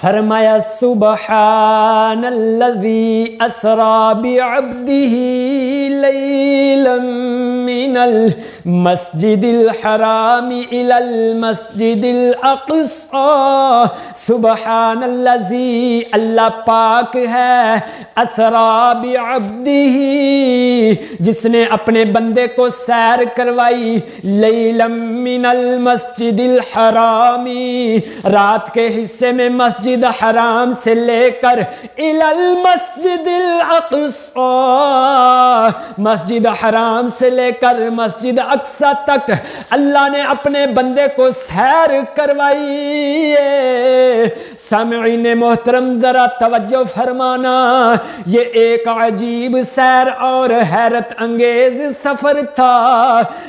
फरमाया सुबहानल्लज़ी असरा बिअब्दिही लैलन मिनल मस्जिदिल हरामी इलल मस्जिदिल अक़सा। सुबहानल्लज़ी अल्लाह पाक है, असरा बिअब्दिही जिसने अपने बंदे को सैर करवाई, लैलन मिनल मस्जिदिल हरामी रात के हिस्से में मस्जिद हराम से लेकर इलल मस्जिदिल अक़सा मस्जिद हराम से लेकर मस्जिद अक़सा तक अल्लाह ने अपने बंदे को सैर करवाई। सामिईन मोहतरम जरा तवज्जो फरमाना, ये एक अजीब सैर और हैरत अंगेज सफर था।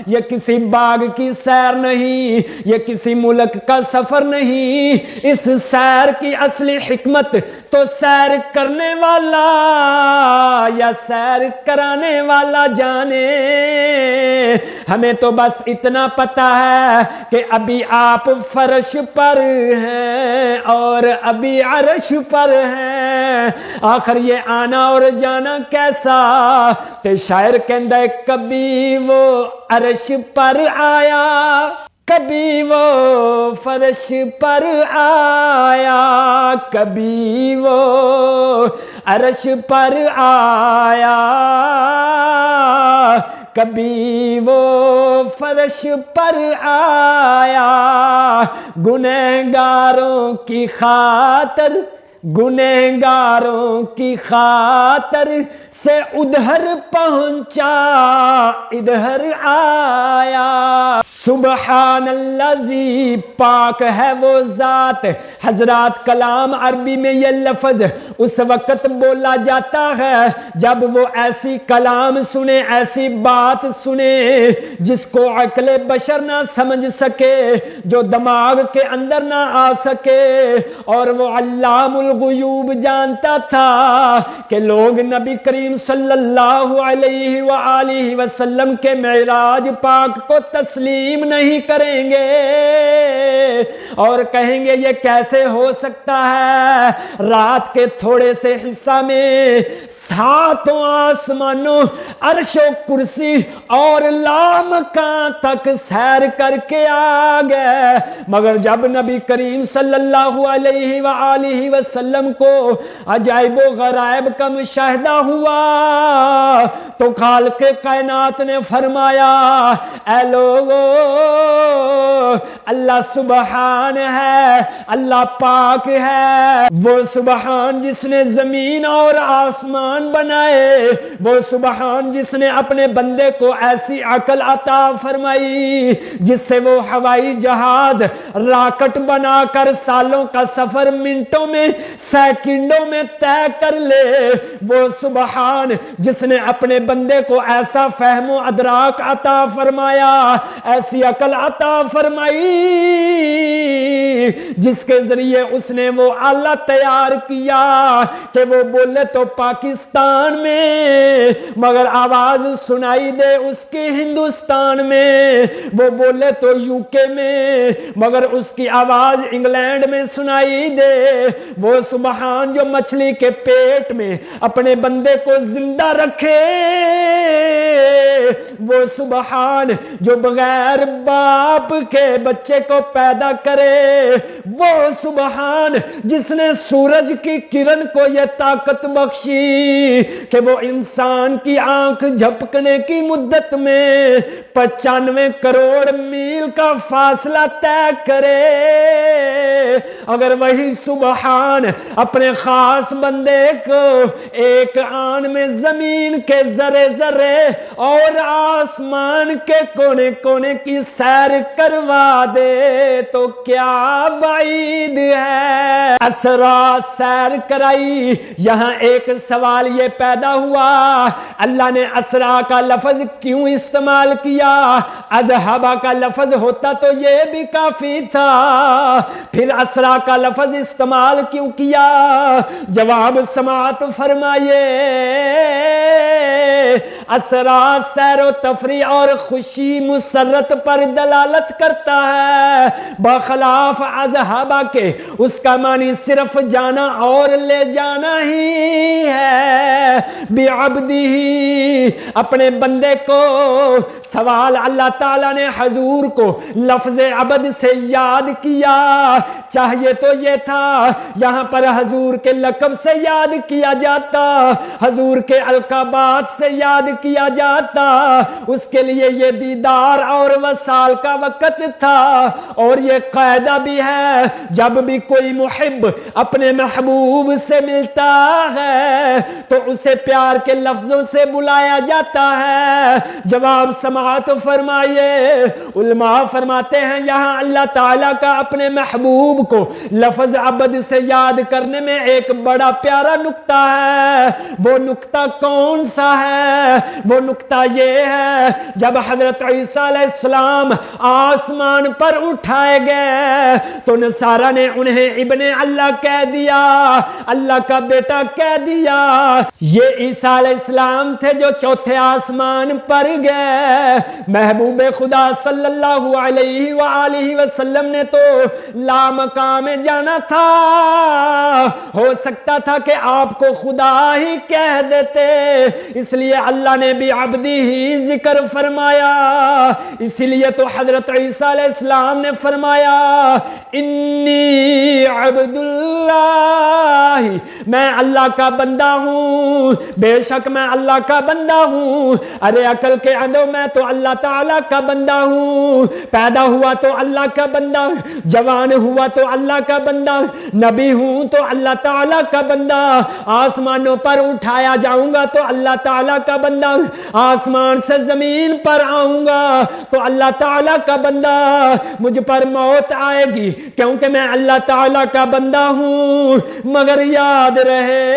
ये किसी बाग की सैर नहीं, ये किसी मुल्क का सफर नहीं। इस सैर की असली हिकमत तो सैर करने वाला या सैर कराने वाला जाने। हमें तो बस इतना पता है कि अभी आप फर्श पर हैं और अभी अर्श पर हैं। आखिर ये आना और जाना कैसा? ते शायर कहंदा है कभी वो अर्श पर आया, कभी वो फर्श पर आया, कभी वो अर्श पर आया, कभी वो फर्श पर आया। गुनहगारों की खातर, गुनहगारों की खातर से उधर पहुंचा, इधर आया। सुबहानल्लज़ी पाक है वो ज़ात। हजरात कलाम अरबी में ये लफ्ज़ उस वक़्त बोला जाता है जब वो ऐसी कलाम सुने, ऐसी बात सुने जिसको अक्ल बशर ना समझ सके, जो दिमाग के अंदर ना आ सके। और वो अल्लामुल गुयूब जानता था कि लोग नबी करीम सल्लल्लाहु अलैहि वसल्लम के मेराज पाक को तस्लीम नहीं करेंगे और कहेंगे ये कैसे हो सकता है? रात के थोड़े से हिस्सा में सातों आसमानों, अर्शो कुर्सी और लामकान तक सैर करके आ गए। मगर जब नबी करीम सल्लल्लाहु अलैहि वसल्लम को अजाइबो गराइब का मुशाहिदा हुआ तो खालिक़े कायनात ने फरमाया, ऐ लोगो अल्लाह सुबहान है, अल्लाह पाक है। वो सुबहान जिसने जमीन और आसमान बनाए, वो सुबहान जिसने अपने बंदे को ऐसी अकल अता फरमाई जिससे वो हवाई जहाज रॉकेट बनाकर सालों का सफर मिनटों में, सेकंडों में तय कर ले। वो सुबहान जिसने अपने बंदे को ऐसा फहमो अदराक अता फरमाया, ऐसी अकल अता फरमाई जिसके जरिए उसने वो आला तैयार किया कि वो बोले तो पाकिस्तान में मगर आवाज सुनाई दे उसके हिंदुस्तान में, वो बोले तो यूके में मगर उसकी आवाज इंग्लैंड में सुनाई दे। वो सुबहान जो मछली के पेट में अपने बंदे को जिंदा रखे, वो सुबहान जो बगैर बाप के बच्चे को पैदा करे, वो सुबहान जिसने सूरज की किरण को यह ताकत बख्शी कि वो इंसान की आंख झपकने की मुद्दत में 95 करोड़ मील का फासला तय करे। अगर वही सुबहान अपने खास बंदे को एक आन में जमीन के जरे जरे और आसमान के कोने कोने की सैर करवा दे तो क्या बाईद है। असरा सैर कराई। यहां एक सवाल ये पैदा हुआ, अल्लाह ने असरा का लफ्ज क्यों इस्तेमाल किया? अज़हबा का लफ्ज होता तो ये भी काफी था, फिर असरा का लफ्ज इस्तेमाल क्यों किया? जवाब समात फरमाइए। असरा सैरो तफरी और खुशी मुसरत पर दलालत करता है, बखलाफ अज़हबा के। उसका मानी फरमाई सिर्फ जाना और ले जाना ही है। बिअब्दिही, अपने बंदे को सवाल अल्लाह ताला ने हजूर को लफ्ज अबद से याद किया। चाहिए तो ये था यहाँ पर हजूर के लकब से याद किया जाता, हजूर के अलकाबात से याद किया जाता। उसके लिए ये दीदार और वसाल का वक़्त था। और ये कायदा भी है, जब भी कोई मुहिब अपने महबूब से मिलता है तो उसे प्यार के लफ्जों से बुलाया जाता है। जवाब समाअत फरमाइए। उलमा फरमाते हैं यहाँ अल्लाह ताला का अपने महबूब को लफ्ज अबद से याद करने में एक बड़ा प्यारा नुक्ता है। वो नुक्ता कौन सा है? वो नुक्ता ये है, जब हजरत ईसा अलैहिस्सलाम आसमान पर उठाए गए तो नसारा ने उन्हें इब्ने अल्लाह कह दिया, अल्लाह का बेटा कह दिया। ये ईसा अलैहिस्सलाम थे जो चौथे आसमान पर गए। महबूब खुदा सल्लल्लाहु अलैहि वालिहि वसल्लम ने तो लामकाम में जाना था। हो सकता था कि आपको खुदा ही कह देते, इसलिए अल्लाह ने भी अब्दी ही जिक्र फरमाया। इसलिए तो हजरत ईसा अलैहिस्सलाम ने फरमाया, इन्नी अब्दुल्लाह, मैं अल्लाह का बंदा हूँ, बेशक मैं अल्लाह का बंदा हूँ। अरे अकल के अंदो, मैं तो अल्लाह ताला का बंदा हूँ। पैदा हुआ तो अल्लाह का बंदा, जवान हुआ तो अल्लाह का बंदा, नबी हूँ तो अल्लाह ताला का बंदा, आसमानों पर उठाया जाऊंगा तो अल्लाह ताला का बंदा, आसमान से जमीन पर आऊंगा तो अल्लाह ताला का बंदा। मुझ पर मौत आएगी क्योंकि मैं अल्लाह ताला का बंदा हूँ। मगर याद रहे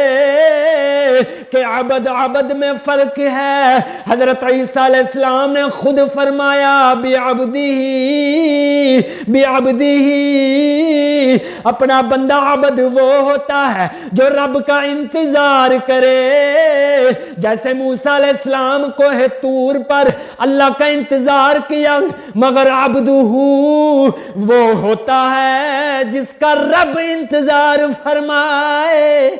कि अबद अबद में फर्क है। हजरत ईसा अलैहिस्सलाम ने खुद फरमाया, बिअब्दिही, बिअब्दिही, अपना बंदा अबद वो होता है जो रब का इंतजार करे। जैसे मूसा अलैहिस्सलाम को है तूर पर अल्लाह का इंतजार किया, मगर अब्दुहू वो होता है जिसका रब इंतजार फरमाए।